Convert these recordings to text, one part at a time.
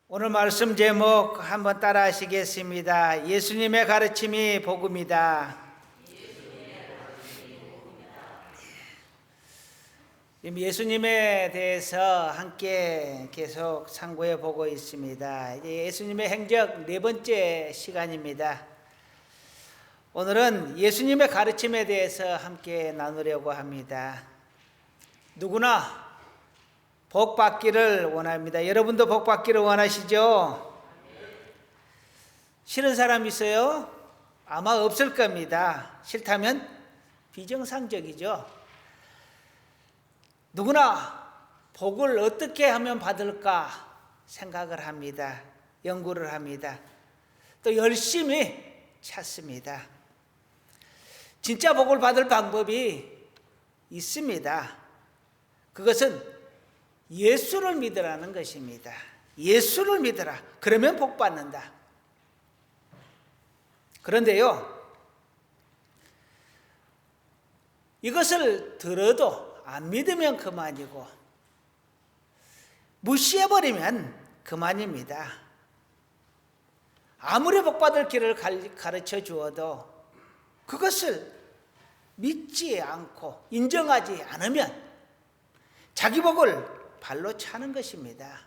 오늘 말씀 제목 한번 따라 하시겠습니다. 예수님의 가르침이 복음이다. 예수님에 대해서 함께 계속 상고해 보고 있습니다. 이제 예수님의 행적 네 번째 시간입니다. 오늘은 예수님의 가르침에 대해서 함께 나누려고 합니다. 누구나 복 받기를 원합니다. 여러분도 복 받기를 원하시죠? 싫은 사람 있어요? 아마 없을 겁니다. 싫다면 비정상적이죠. 누구나 복을 어떻게 하면 받을까 생각을 합니다. 연구를 합니다. 또 열심히 찾습니다. 진짜 복을 받을 방법이 있습니다. 그것은 예수를 믿으라는 것입니다. 예수를 믿으라. 그러면 복 받는다. 그런데요, 이것을 들어도 안 믿으면 그만이고 무시해버리면 그만입니다. 아무리 복 받을 길을 가르쳐 주어도 그것을 믿지 않고 인정하지 않으면 자기 복을 발로 차는 것입니다.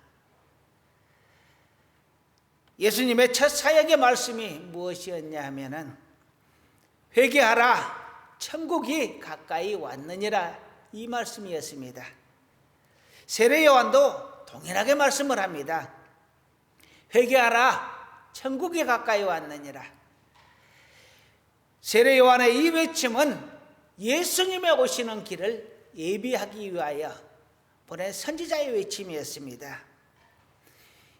예수님의 첫 사역의 말씀이 무엇이었냐 하면은 회개하라 천국이 가까이 왔느니라 이 말씀이었습니다. 세례 요한도 동일하게 말씀을 합니다. 회개하라 천국이 가까이 왔느니라. 세례 요한의 이 외침은 예수님의 오시는 길을 예비하기 위하여 보낸 선지자의 외침이었습니다.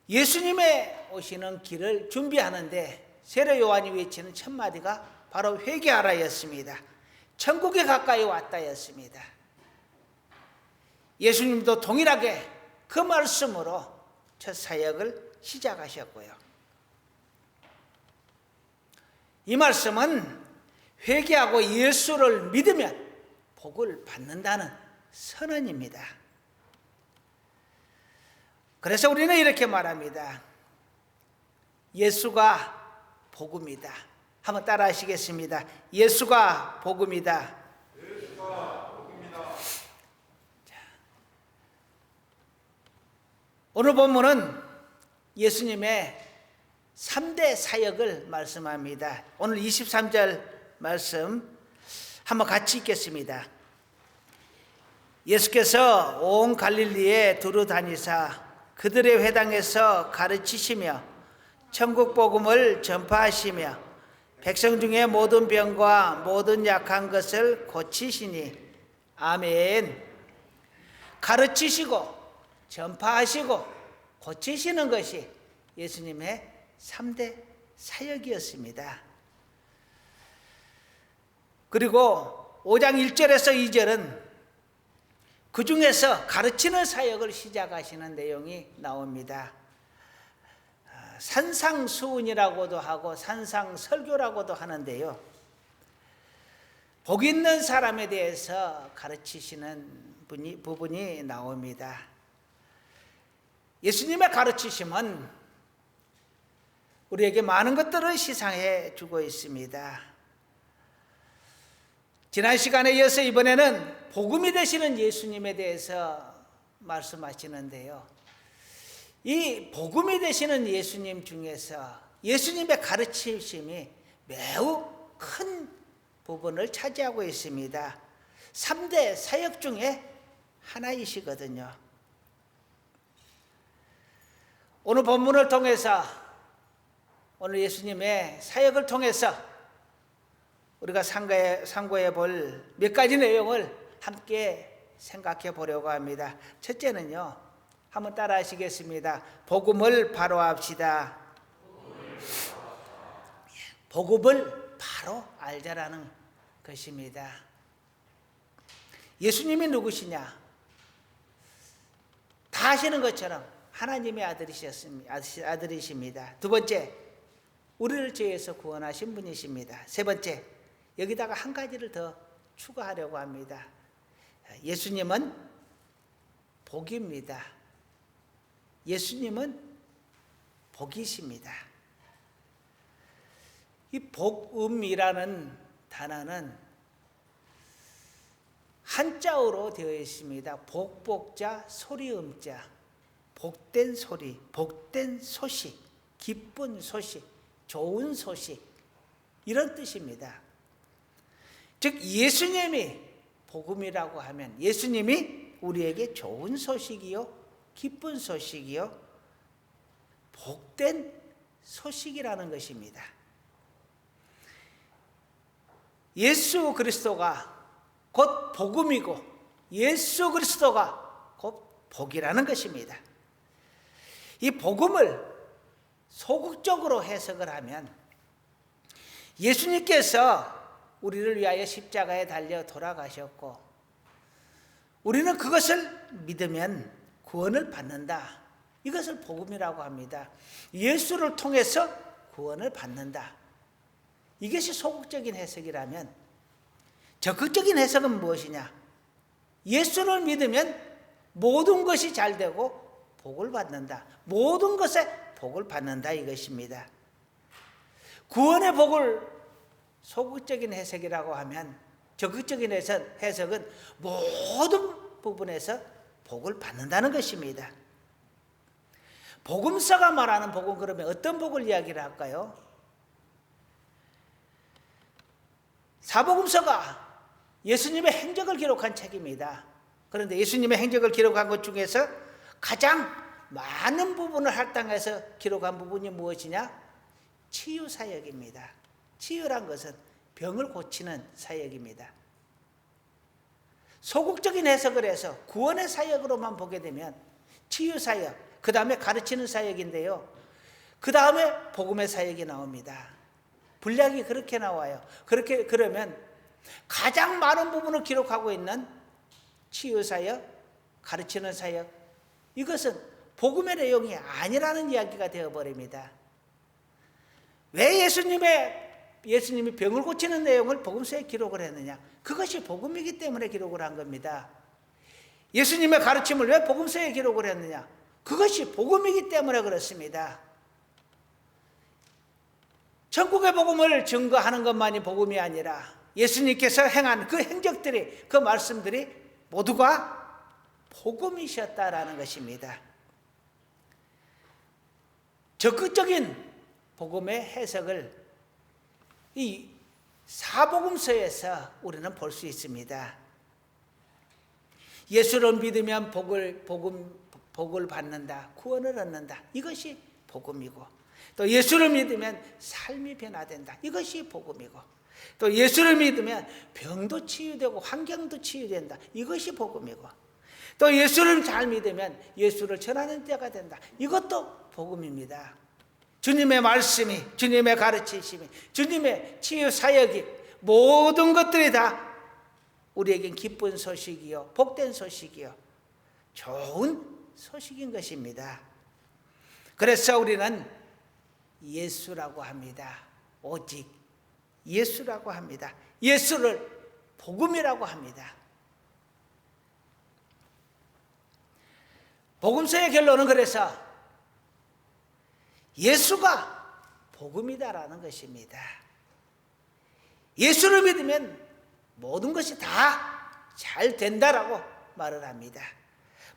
예수님의 오시는 길을 준비하는데 세례 요한이 외치는 첫 마디가 바로 회개하라였습니다. 천국에 가까이 왔다였습니다. 예수님도 동일하게 그 말씀으로 첫 사역을 시작하셨고요. 이 말씀은 회개하고 예수를 믿으면 복을 받는다는 선언입니다. 그래서 우리는 이렇게 말합니다. 예수가 복음이다. 한번 따라 하시겠습니다. 예수가 복음이다. 예수가 복음이다. 오늘 본문은 예수님의 3대 사역을 말씀합니다. 오늘 23절 말씀 한번 같이 읽겠습니다. 예수께서 온 갈릴리에 두루 다니사 그들의 회당에서 가르치시며 천국 복음을 전파하시며 백성 중에 모든 병과 모든 약한 것을 고치시니 아멘. 가르치시고 전파하시고 고치시는 것이 예수님의 3대 사역이었습니다. 그리고 5장 1절에서 2절은 그 중에서 가르치는 사역을 시작하시는 내용이 나옵니다. 산상수훈이라고도 하고 산상설교라고도 하는데요. 복 있는 사람에 대해서 가르치시는 부분이 나옵니다. 예수님의 가르치심은 우리에게 많은 것들을 시상해 주고 있습니다. 지난 시간에 이어서 이번에는 복음이 되시는 예수님에 대해서 말씀하시는데요. 이 복음이 되시는 예수님 중에서 예수님의 가르치심이 매우 큰 부분을 차지하고 있습니다. 3대 사역 중에 하나이시거든요. 오늘 본문을 통해서 오늘 예수님의 사역을 통해서 우리가 상고해 볼 몇 가지 내용을 함께 생각해 보려고 합니다. 첫째는요, 한번 따라 하시겠습니다. 복음을 바로 합시다. 복음을 바로 알자라는 것입니다. 예수님이 누구시냐? 다 아시는 것처럼 하나님의 아들이십니다. 두 번째, 우리를 죄에서 구원하신 분이십니다. 세 번째, 여기다가 한 가지를 더 추가하려고 합니다. 예수님은 복입니다. 예수님은 복이십니다. 이 복음이라는 단어는 한자어로 되어 있습니다. 복복자 소리음자, 복된 소리, 복된 소식, 기쁜 소식, 좋은 소식, 이런 뜻입니다. 즉 예수님이 복음이라고 하면 예수님이 우리에게 좋은 소식이요, 기쁜 소식이요, 복된 소식이라는 것입니다. 예수 그리스도가 곧 복음이고 예수 그리스도가 곧 복이라는 것입니다. 이 복음을 소극적으로 해석을 하면 예수님께서 우리를 위하여 십자가에 달려 돌아가셨고 우리는 그것을 믿으면 구원을 받는다. 이것을 복음이라고 합니다. 예수를 통해서 구원을 받는다. 이것이 소극적인 해석이라면 적극적인 해석은 무엇이냐? 예수를 믿으면 모든 것이 잘 되고 복을 받는다. 모든 것에 복을 받는다 이것입니다. 구원의 복을 소극적인 해석이라고 하면 적극적인 해석은 모든 부분에서 복을 받는다는 것입니다. 복음서가 말하는 복은 그러면 어떤 복을 이야기를 할까요? 사복음서가 예수님의 행적을 기록한 책입니다. 그런데 예수님의 행적을 기록한 것 중에서 가장 많은 부분을 할당해서 기록한 부분이 무엇이냐? 치유 사역입니다. 치유란 것은 병을 고치는 사역입니다. 소극적인 해석을 해서 구원의 사역으로만 보게 되면 치유 사역, 그 다음에 가르치는 사역인데요. 그 다음에 복음의 사역이 나옵니다. 분량이 그렇게 나와요. 그러면 가장 많은 부분을 기록하고 있는 치유 사역, 가르치는 사역, 이것은 복음의 내용이 아니라는 이야기가 되어버립니다. 왜 예수님이 병을 고치는 내용을 복음서에 기록을 했느냐? 그것이 복음이기 때문에 기록을 한 겁니다. 예수님의 가르침을 왜 복음서에 기록을 했느냐? 그것이 복음이기 때문에 그렇습니다. 천국의 복음을 증거하는 것만이 복음이 아니라 예수님께서 행한 그 행적들이, 그 말씀들이 모두가 복음이셨다라는 것입니다. 적극적인 복음의 해석을 이 사복음서에서 우리는 볼 수 있습니다. 예수를 믿으면 복을 받는다, 구원을 얻는다. 이것이 복음이고, 또 예수를 믿으면 삶이 변화된다. 이것이 복음이고, 또 예수를 믿으면 병도 치유되고 환경도 치유된다. 이것이 복음이고, 또 예수를 잘 믿으면 예수를 전하는 때가 된다. 이것도 복음입니다. 주님의 말씀이, 주님의 가르치심이, 주님의 치유 사역이, 모든 것들이 다 우리에겐 기쁜 소식이요, 복된 소식이요, 좋은 소식인 것입니다. 그래서 우리는 예수라고 합니다. 오직 예수라고 합니다. 예수를 복음이라고 합니다. 복음서의 결론은 그래서 예수가 복음이다라는 것입니다. 예수를 믿으면 모든 것이 다 잘 된다라고 말을 합니다.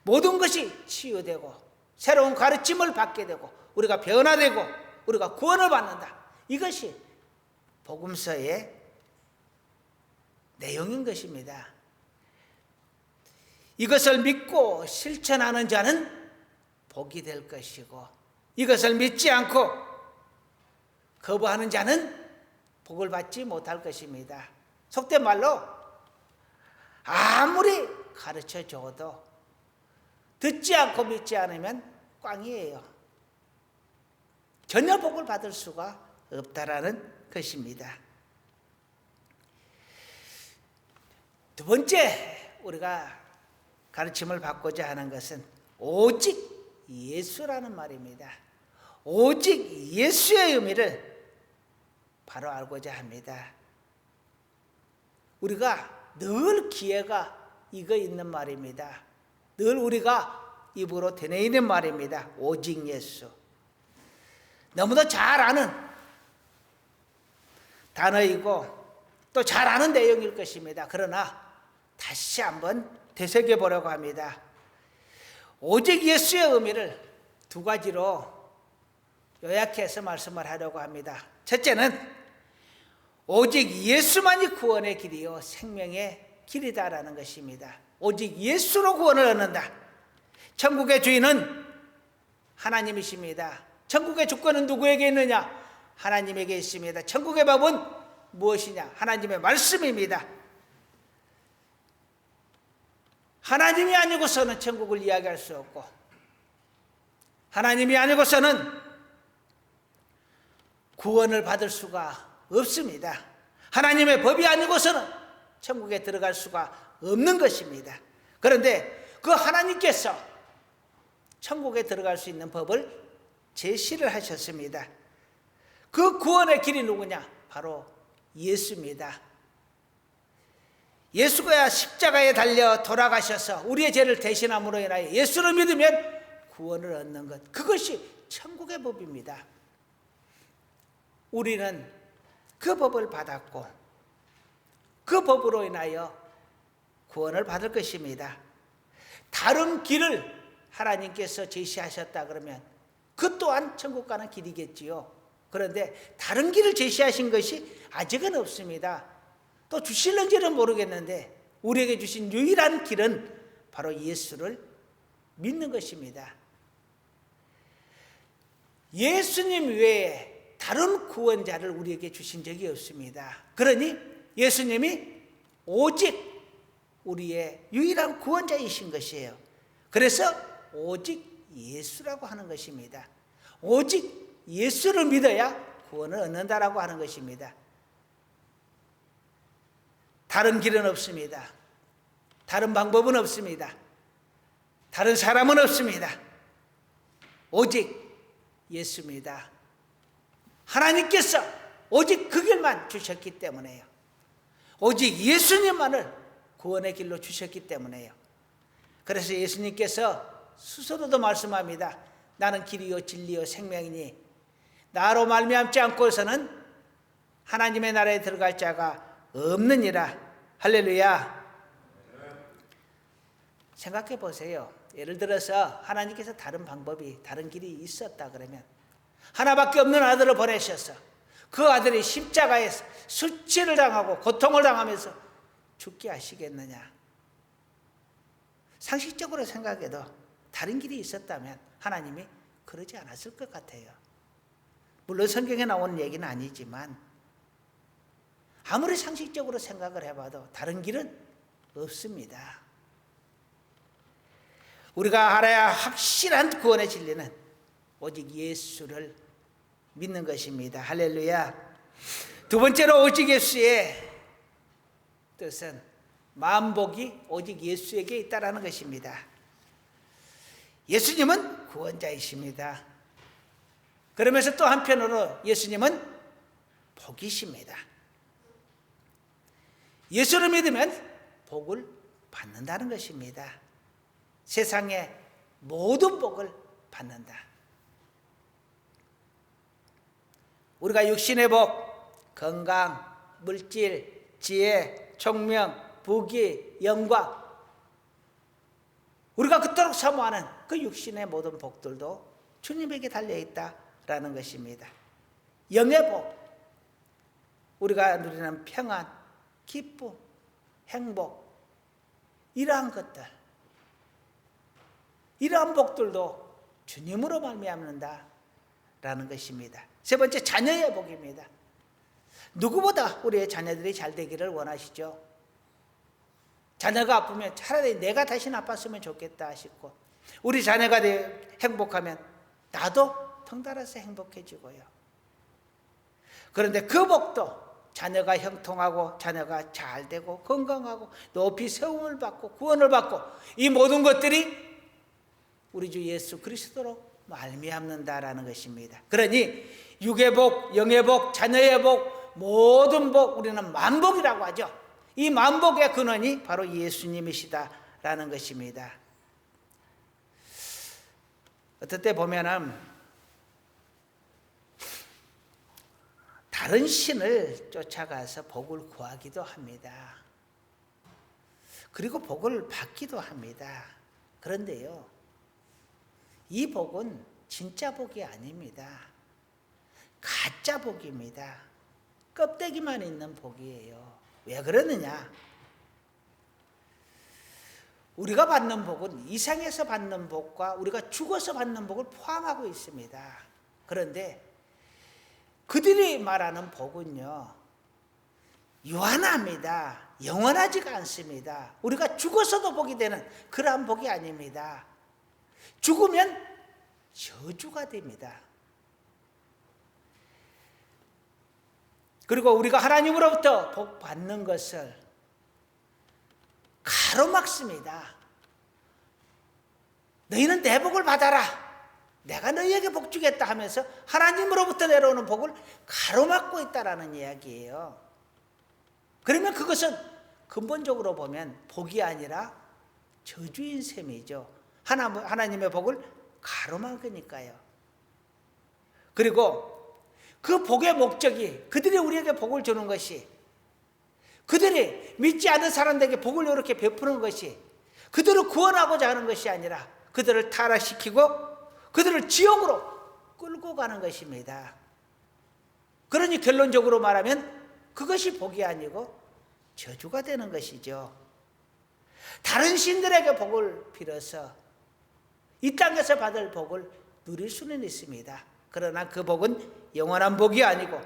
모든 것이 치유되고 새로운 가르침을 받게 되고 우리가 변화되고 우리가 구원을 받는다. 이것이 복음서의 내용인 것입니다. 이것을 믿고 실천하는 자는 복이 될 것이고, 이것을 믿지 않고 거부하는 자는 복을 받지 못할 것입니다. 속된 말로 아무리 가르쳐 줘도 듣지 않고 믿지 않으면 꽝이에요. 전혀 복을 받을 수가 없다라는 것입니다. 두 번째 우리가 가르침을 받고자 하는 것은 오직 예수라는 말입니다. 오직 예수의 의미를 바로 알고자 합니다. 우리가 늘 기회가 익어 있는 말입니다. 늘 우리가 입으로 되뇌이는 말입니다. 오직 예수. 너무도 잘 아는 단어이고 또 잘 아는 내용일 것입니다. 그러나 다시 한번 되새겨 보려고 합니다. 오직 예수의 의미를 두 가지로 요약해서 말씀을 하려고 합니다. 첫째는 오직 예수만이 구원의 길이요 생명의 길이다라는 것입니다. 오직 예수로 구원을 얻는다. 천국의 주인은 하나님이십니다. 천국의 주권은 누구에게 있느냐? 하나님에게 있습니다. 천국의 법은 무엇이냐? 하나님의 말씀입니다. 하나님이 아니고서는 천국을 이야기할 수 없고, 하나님이 아니고서는 구원을 받을 수가 없습니다. 하나님의 법이 아니고서는 천국에 들어갈 수가 없는 것입니다. 그런데 그 하나님께서 천국에 들어갈 수 있는 법을 제시를 하셨습니다. 그 구원의 길이 누구냐? 바로 예수입니다. 예수가 십자가에 달려 돌아가셔서 우리의 죄를 대신함으로 인하여 예수를 믿으면 구원을 얻는 것, 그것이 천국의 법입니다. 우리는 그 법을 받았고 그 법으로 인하여 구원을 받을 것입니다. 다른 길을 하나님께서 제시하셨다 그러면 그 또한 천국 가는 길이겠지요. 그런데 다른 길을 제시하신 것이 아직은 없습니다. 또 주실는지는 모르겠는데 우리에게 주신 유일한 길은 바로 예수를 믿는 것입니다. 예수님 외에 다른 구원자를 우리에게 주신 적이 없습니다. 그러니 예수님이 오직 우리의 유일한 구원자이신 것이에요. 그래서 오직 예수라고 하는 것입니다. 오직 예수를 믿어야 구원을 얻는다라고 하는 것입니다. 다른 길은 없습니다. 다른 방법은 없습니다. 다른 사람은 없습니다. 오직 예수입니다. 하나님께서 오직 그 길만 주셨기 때문에요. 오직 예수님만을 구원의 길로 주셨기 때문에요. 그래서 예수님께서 스스로도 말씀합니다. 나는 길이요 진리요 생명이니 나로 말미암지 않고서는 하나님의 나라에 들어갈 자가 없느니라. 할렐루야. 생각해 보세요. 예를 들어서 하나님께서 다른 방법이, 다른 길이 있었다 그러면 하나밖에 없는 아들을 보내셔서 그 아들이 십자가에서 수치를 당하고 고통을 당하면서 죽게 하시겠느냐? 상식적으로 생각해도 다른 길이 있었다면 하나님이 그러지 않았을 것 같아요. 물론 성경에 나오는 얘기는 아니지만 아무리 상식적으로 생각을 해봐도 다른 길은 없습니다. 우리가 알아야 확실한 구원의 진리는 오직 예수를 믿는 것입니다. 할렐루야. 두 번째로 오직 예수의 뜻은 만복이 오직 예수에게 있다라는 것입니다. 예수님은 구원자이십니다. 그러면서 또 한편으로 예수님은 복이십니다. 예수를 믿으면 복을 받는다는 것입니다. 세상의 모든 복을 받는다. 우리가 육신의 복, 건강, 물질, 지혜, 총명, 부귀, 영광, 우리가 그토록 사모하는 그 육신의 모든 복들도 주님에게 달려있다라는 것입니다. 영의 복, 우리가 누리는 평안, 기쁨, 행복, 이러한 것들, 이러한 복들도 주님으로 말미암는다라는 것입니다. 세 번째, 자녀의 복입니다. 누구보다 우리의 자녀들이 잘 되기를 원하시죠. 자녀가 아프면 차라리 내가 다시 아팠으면 좋겠다 싶고, 우리 자녀가 행복하면 나도 덩달아서 행복해지고요. 그런데 그 복도 자녀가 형통하고 자녀가 잘 되고 건강하고 높이 세움을 받고 구원을 받고, 이 모든 것들이 우리 주 예수 그리스도로 말미암는다라는 것입니다. 그러니 육의 복, 영의 복, 자녀의 복, 모든 복, 우리는 만복이라고 하죠. 이 만복의 근원이 바로 예수님이시다라는 것입니다. 어떨 때 보면은 다른 신을 쫓아가서 복을 구하기도 합니다. 그리고 복을 받기도 합니다. 그런데요, 이 복은 진짜 복이 아닙니다. 가짜 복입니다. 껍데기만 있는 복이에요. 왜 그러느냐? 우리가 받는 복은 이 세상에서 받는 복과 우리가 죽어서 받는 복을 포함하고 있습니다. 그런데 그들이 말하는 복은요, 유한합니다. 영원하지가 않습니다. 우리가 죽어서도 복이 되는 그러한 복이 아닙니다. 죽으면 저주가 됩니다. 그리고 우리가 하나님으로부터 복 받는 것을 가로막습니다. 너희는 내 복을 받아라, 내가 너희에게 복 주겠다 하면서 하나님으로부터 내려오는 복을 가로막고 있다라는 이야기예요. 그러면 그것은 근본적으로 보면 복이 아니라 저주인 셈이죠. 하나님의 복을 가로막으니까요. 그리고 그 복의 목적이 그들이 우리에게 복을 주는 것이, 그들이 믿지 않는 사람들에게 복을 이렇게 베푸는 것이 그들을 구원하고자 하는 것이 아니라 그들을 타락시키고 그들을 지옥으로 끌고 가는 것입니다. 그러니 결론적으로 말하면 그것이 복이 아니고 저주가 되는 것이죠. 다른 신들에게 복을 빌어서 이 땅에서 받을 복을 누릴 수는 있습니다. 그러나 그 복은 영원한 복이 아니고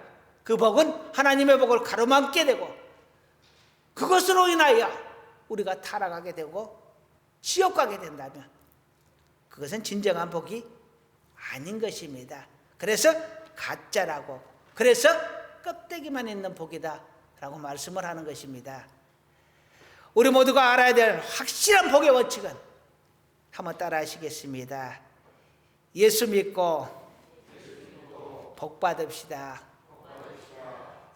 그 복은 하나님의 복을 가로막게 되고 그것으로 인하여 우리가 타락하게 되고 지옥 가게 된다면 그것은 진정한 복이 아닌 것입니다. 그래서 가짜라고, 그래서 껍데기만 있는 복이다 라고 말씀을 하는 것입니다. 우리 모두가 알아야 될 확실한 복의 원칙은 한번 따라 하시겠습니다. 예수 믿고 복 받읍시다.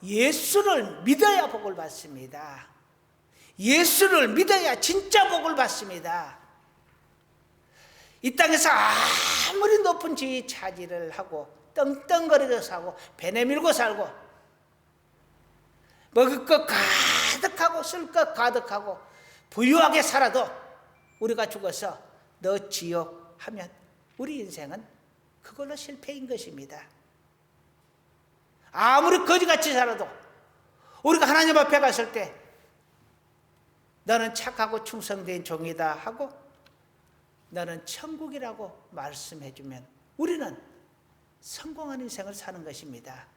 예수를 믿어야 복을 받습니다. 예수를 믿어야 진짜 복을 받습니다. 이 땅에서 아무리 높은 지위 차지를 하고 떵떵거리고 살고 배 내밀고 살고 먹을 것 가득하고 쓸 것 가득하고 부유하게 살아도 우리가 죽어서 너 지옥 하면 우리 인생은 그걸로 실패인 것입니다. 아무리 거지같이 살아도 우리가 하나님 앞에 갔을 때 너는 착하고 충성된 종이다 하고 너는 천국이라고 말씀해주면 우리는 성공한 인생을 사는 것입니다.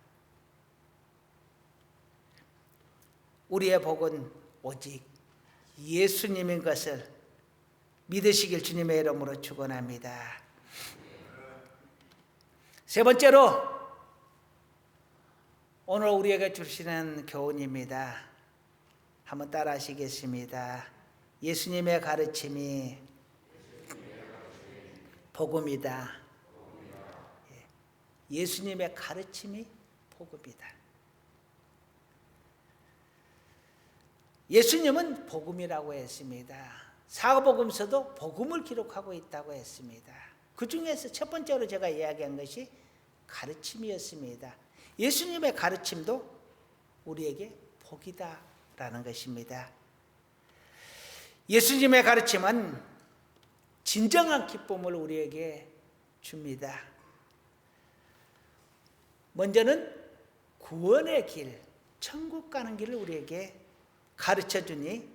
우리의 복은 오직 예수님인 것을 믿으시길 주님의 이름으로 축원합니다. 세 번째로 오늘 우리에게 주시는 교훈입니다. 한번 따라 하시겠습니다. 예수님의 가르침이 복음이다. 예수님의 가르침이 복음이다. 예수님은 복음이라고 했습니다. 사복음서도 복음을 기록하고 있다고 했습니다. 그 중에서 첫 번째로 제가 이야기한 것이 가르침이었습니다. 예수님의 가르침도 우리에게 복이다라는 것입니다. 예수님의 가르침은 진정한 기쁨을 우리에게 줍니다. 먼저는 구원의 길, 천국 가는 길을 우리에게 가르쳐 주니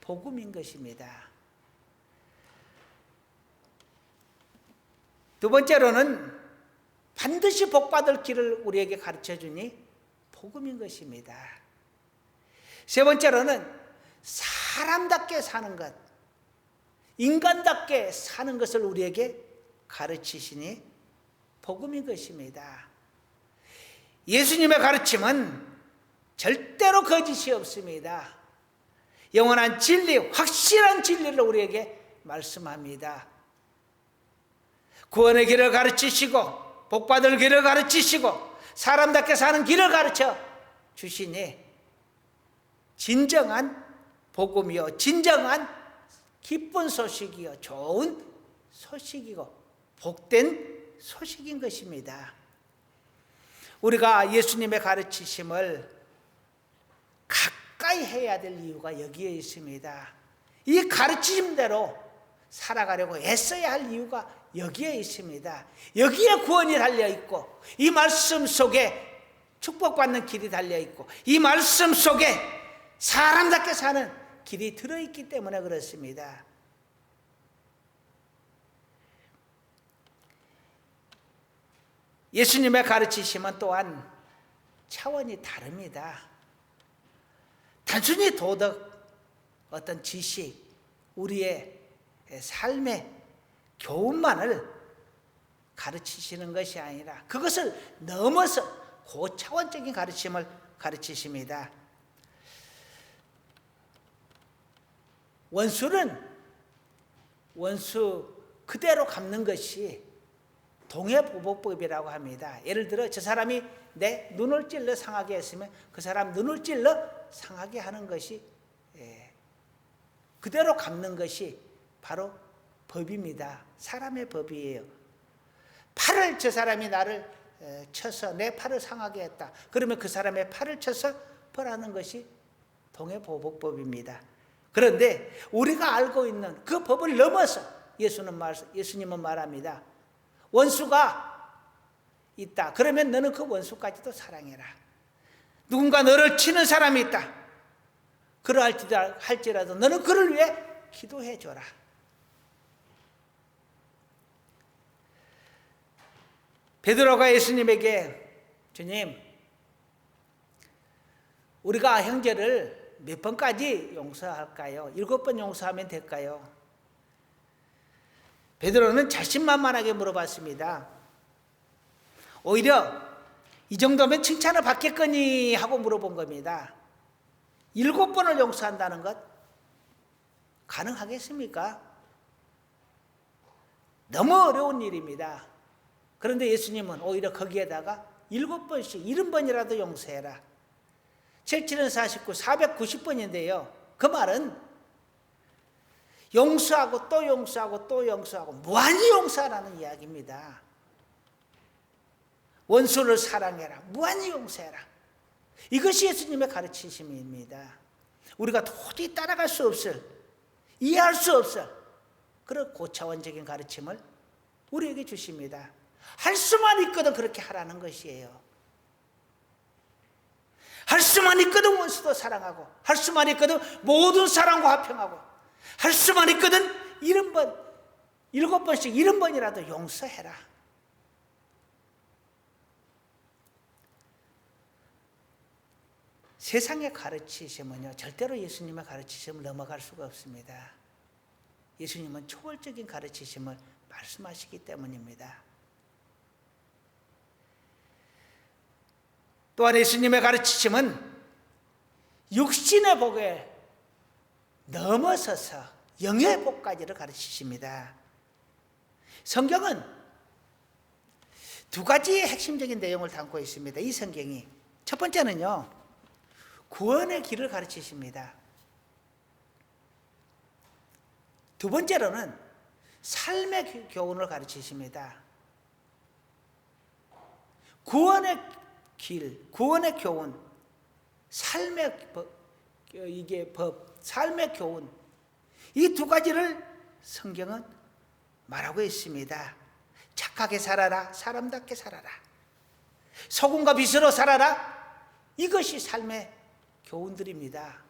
복음인 것입니다. 두 번째로는 반드시 복받을 길을 우리에게 가르쳐 주니 복음인 것입니다. 세 번째로는 사람답게 사는 것, 인간답게 사는 것을 우리에게 가르치시니 복음인 것입니다. 예수님의 가르침은 절대로 거짓이 없습니다. 영원한 진리, 확실한 진리를 우리에게 말씀합니다. 구원의 길을 가르치시고 복받을 길을 가르치시고 사람답게 사는 길을 가르쳐 주시니 진정한 복음이요, 진정한 기쁜 소식이요, 좋은 소식이고 복된 소식인 것입니다. 우리가 예수님의 가르치심을 가까이 해야 될 이유가 여기에 있습니다. 이 가르치심대로 살아가려고 애써야 할 이유가 여기에 있습니다. 여기에 구원이 달려있고, 이 말씀 속에 축복받는 길이 달려있고, 이 말씀 속에 사람답게 사는 길이 들어있기 때문에 그렇습니다. 예수님의 가르치심은 또한 차원이 다릅니다. 단순히 도덕, 어떤 지식, 우리의 삶의 교훈만을 가르치시는 것이 아니라 그것을 넘어서 고차원적인 가르침을 가르치십니다. 원수 그대로 갚는 것이 동해보복법이라고 합니다. 예를 들어 저 사람이 내 눈을 찔러 상하게 했으면 그 사람 눈을 찔러 상하게 하는 것이, 그대로 갚는 것이 바로 법입니다. 사람의 법이에요. 팔을 저 사람이 나를 쳐서 내 팔을 상하게 했다. 그러면 그 사람의 팔을 쳐서 벌하는 것이 동해보복법입니다. 그런데 우리가 알고 있는 그 법을 넘어서 예수님은 말합니다. 원수가 있다. 그러면 너는 그 원수까지도 사랑해라. 누군가 너를 치는 사람이 있다. 그러할지라도 너는 그를 위해 기도해 줘라. 베드로가 예수님에게, 주님, 우리가 형제를 몇 번까지 용서할까요? 7번 용서하면 될까요? 베드로는 자신만만하게 물어봤습니다. 오히려 이 정도면 칭찬을 받겠거니 하고 물어본 겁니다. 7번을 용서한다는 것 가능하겠습니까? 너무 어려운 일입니다. 그런데 예수님은 오히려 거기에다가 7번씩 70번이라도 용서해라. 77은 49, 490번인데요. 그 말은 용서하고 또 용서하고 또 용서하고 무한히 용서하라는 이야기입니다. 원수를 사랑해라. 무한히 용서해라. 이것이 예수님의 가르치심입니다. 우리가 도저히 따라갈 수 없을, 이해할 수 없을 그런 고차원적인 가르침을 우리에게 주십니다. 할 수만 있거든 그렇게 하라는 것이에요. 할 수만 있거든 원수도 사랑하고, 할 수만 있거든 모든 사람과 화평하고, 할 수만 있거든 70번씩 70번이라도 용서해라. 세상의 가르치심은요, 절대로 예수님의 가르치심을 넘어갈 수가 없습니다. 예수님은 초월적인 가르치심을 말씀하시기 때문입니다. 또한 예수님의 가르치심은 육신의 복에 넘어서서 영의 복까지를 가르치십니다. 성경은 두 가지의 핵심적인 내용을 담고 있습니다. 이 성경이 첫 번째는요, 구원의 길을 가르치십니다. 두 번째로는 삶의 교훈을 가르치십니다. 구원의 길, 구원의 교훈, 삶의 법, 삶의 교훈, 이 두 가지를 성경은 말하고 있습니다. 착하게 살아라, 사람답게 살아라, 소금과 빛으로 살아라. 이것이 삶의 교훈들입니다.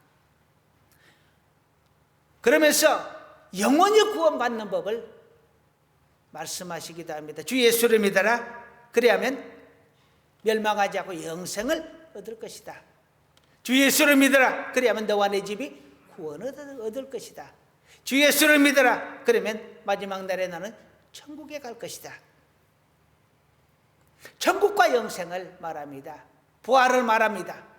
그러면서 영원히 구원받는 법을 말씀하시기도 합니다. 주 예수를 믿어라. 그래야면 멸망하지 않고 영생을 얻을 것이다. 주 예수를 믿어라. 그래야면 너와 내 집이 구원을 얻을 것이다. 주 예수를 믿어라. 그러면 마지막 날에 나는 천국에 갈 것이다. 천국과 영생을 말합니다. 부활을 말합니다.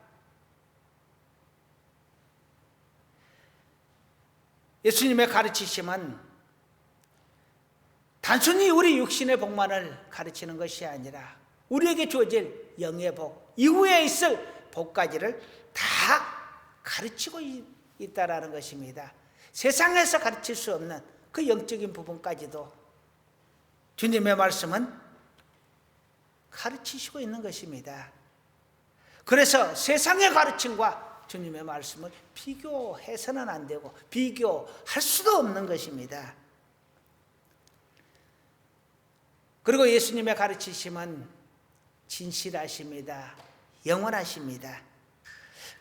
예수님의 가르치심은 단순히 우리 육신의 복만을 가르치는 것이 아니라 우리에게 주어질 영의 복, 이후에 있을 복까지를 다 가르치고 있다라는 것입니다. 세상에서 가르칠 수 없는 그 영적인 부분까지도 주님의 말씀은 가르치시고 있는 것입니다. 그래서 세상의 가르침과 주님의 말씀을 비교해서는 안 되고 비교할 수도 없는 것입니다. 그리고 예수님의 가르치심은 진실하십니다. 영원하십니다.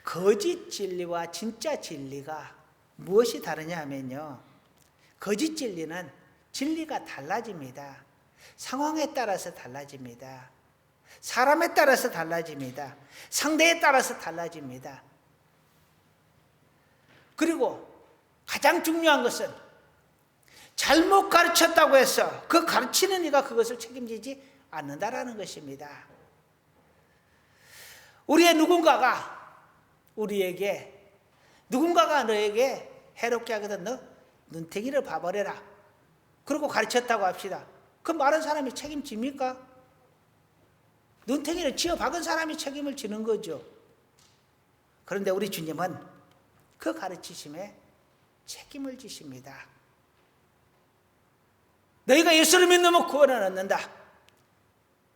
거짓 진리와 진짜 진리가 무엇이 다르냐 하면요, 거짓 진리는 진리가 달라집니다. 상황에 따라서 달라집니다. 사람에 따라서 달라집니다. 상대에 따라서 달라집니다. 그리고 가장 중요한 것은 잘못 가르쳤다고 해서 그 가르치는 이가 그것을 책임지지 않는다라는 것입니다. 누군가가 너에게 해롭게 하거든 너 눈탱이를 봐버려라, 그리고 가르쳤다고 합시다. 그 말한 사람이 책임집니까? 눈탱이를 쥐어 박은 사람이 책임을 지는 거죠. 그런데 우리 주님은 그 가르치심에 책임을 지십니다. 너희가 예수를 믿으면 구원을 얻는다,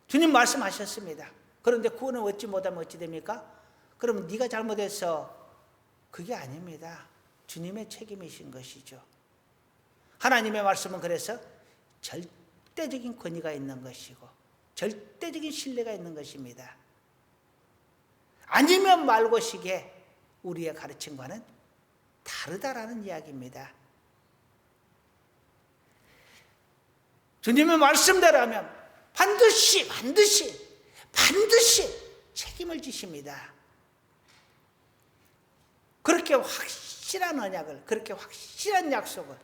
주님 말씀하셨습니다. 그런데 구원을 얻지 못하면 어찌 됩니까? 그러면 네가 잘못해서, 그게 아닙니다. 주님의 책임이신 것이죠. 하나님의 말씀은 그래서 절대적인 권위가 있는 것이고 절대적인 신뢰가 있는 것입니다. 아니면 말고식의 우리의 가르침과는 다르다라는 이야기입니다. 주님의 말씀대로라면 반드시 책임을 지십니다. 그렇게 확실한 언약을, 그렇게 확실한 약속을,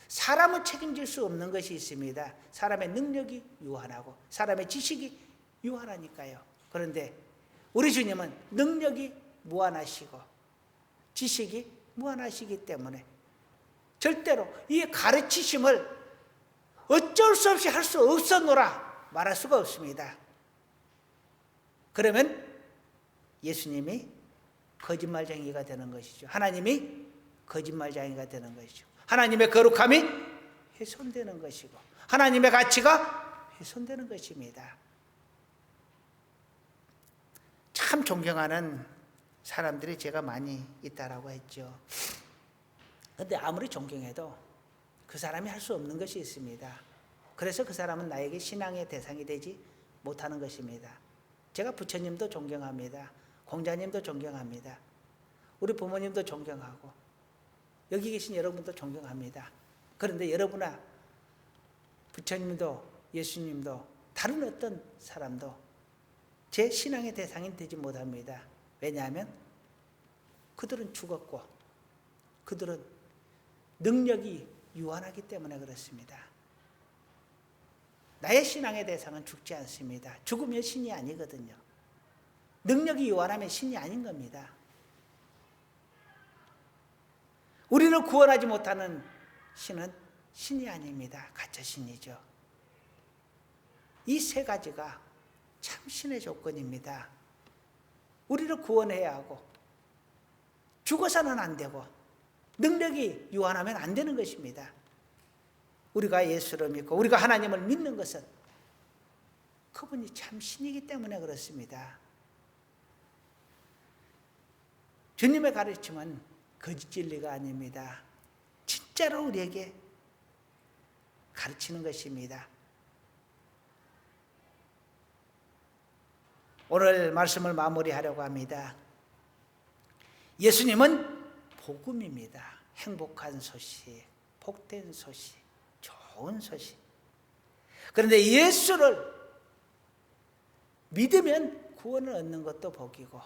사람은 책임질 수 없는 것이 있습니다. 사람의 능력이 유한하고 사람의 지식이 유한하니까요. 그런데 우리 주님은 능력이 무한하시고 지식이 무한하시기 때문에 절대로 이 가르치심을 어쩔 수 없이 할 수 없었노라 말할 수가 없습니다. 그러면 예수님이 거짓말쟁이가 되는 것이죠. 하나님이 거짓말쟁이가 되는 것이죠. 하나님의 거룩함이 훼손되는 것이고 하나님의 가치가 훼손되는 것입니다. 참 존경하는 사람들이 제가 많이 있다라고 했죠. 그런데 아무리 존경해도 그 사람이 할 수 없는 것이 있습니다. 그래서 그 사람은 나에게 신앙의 대상이 되지 못하는 것입니다. 제가 부처님도 존경합니다. 공자님도 존경합니다. 우리 부모님도 존경하고 여기 계신 여러분도 존경합니다. 그런데 여러분아, 부처님도 예수님도 다른 어떤 사람도 제 신앙의 대상이 되지 못합니다. 왜냐하면 그들은 죽었고 그들은 능력이 유한하기 때문에 그렇습니다. 나의 신앙의 대상은 죽지 않습니다. 죽으면 신이 아니거든요. 능력이 유한하면 신이 아닌 겁니다. 우리를 구원하지 못하는 신은 신이 아닙니다. 가짜 신이죠. 이 세 가지가 참 신의 조건입니다. 우리를 구원해야 하고 죽어서는 안 되고 능력이 유한하면 안 되는 것입니다. 우리가 예수를 믿고 우리가 하나님을 믿는 것은 그분이 참 신이기 때문에 그렇습니다. 주님의 가르침은 거짓 진리가 아닙니다. 진짜로 우리에게 가르치는 것입니다. 오늘 말씀을 마무리하려고 합니다. 예수님은 복음입니다. 행복한 소식, 복된 소식, 좋은 소식. 그런데 예수를 믿으면 구원을 얻는 것도 복이고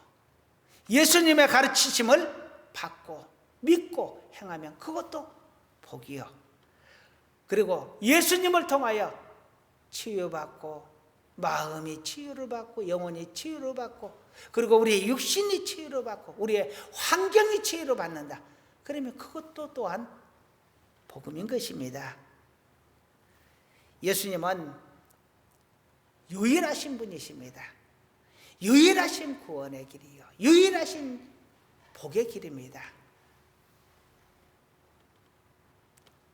예수님의 가르치심을 받고 믿고 행하면 그것도 복이요. 그리고 예수님을 통하여 치유받고 마음이 치유를 받고 영혼이 치유를 받고 그리고 우리의 육신이 치유를 받고 우리의 환경이 치유를 받는다. 그러면 그것도 또한 복음인 것입니다. 예수님은 유일하신 분이십니다. 유일하신 구원의 길이요, 유일하신 복의 길입니다.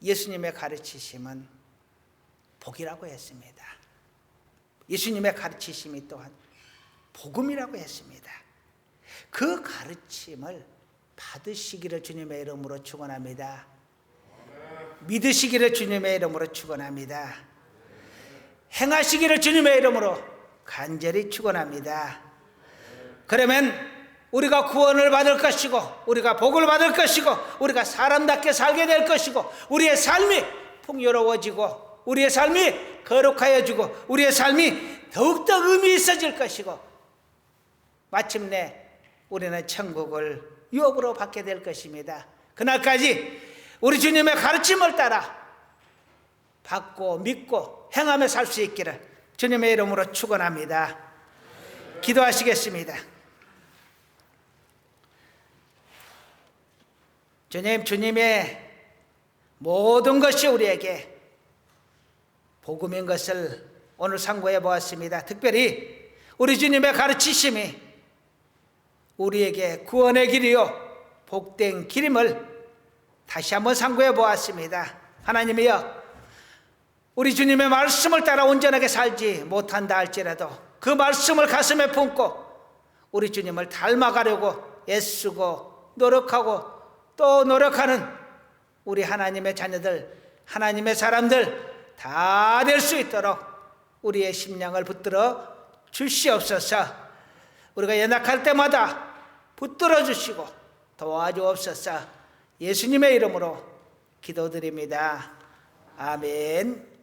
예수님의 가르치심은 복이라고 했습니다. 예수님의 가르치심이 또한 복음이라고 했습니다. 그 가르침을 받으시기를 주님의 이름으로 축원합니다. 믿으시기를 주님의 이름으로 축원합니다. 행하시기를 주님의 이름으로 간절히 축원합니다. 그러면 우리가 구원을 받을 것이고, 우리가 복을 받을 것이고, 우리가 사람답게 살게 될 것이고, 우리의 삶이 풍요로워지고, 우리의 삶이 거룩하여지고, 우리의 삶이 더욱더 의미 있어질 것이고, 마침내 우리는 천국을 유업으로 받게 될 것입니다. 그날까지 우리 주님의 가르침을 따라 받고 믿고 행하며 살 수 있기를 주님의 이름으로 축원합니다. 기도하시겠습니다. 주님의 모든 것이 우리에게 복음인 것을 오늘 상고해 보았습니다. 특별히 우리 주님의 가르치심이 우리에게 구원의 길이요 복된 길임을 다시 한번 상고해 보았습니다. 하나님이여, 우리 주님의 말씀을 따라 온전하게 살지 못한다 할지라도 그 말씀을 가슴에 품고 우리 주님을 닮아가려고 애쓰고 노력하고 또 노력하는 우리 하나님의 자녀들, 하나님의 사람들 다 될 수 있도록 우리의 심령을 붙들어 주시옵소서. 우리가 연약할 때마다 붙들어 주시고 도와주옵소서. 예수님의 이름으로 기도드립니다. 아멘.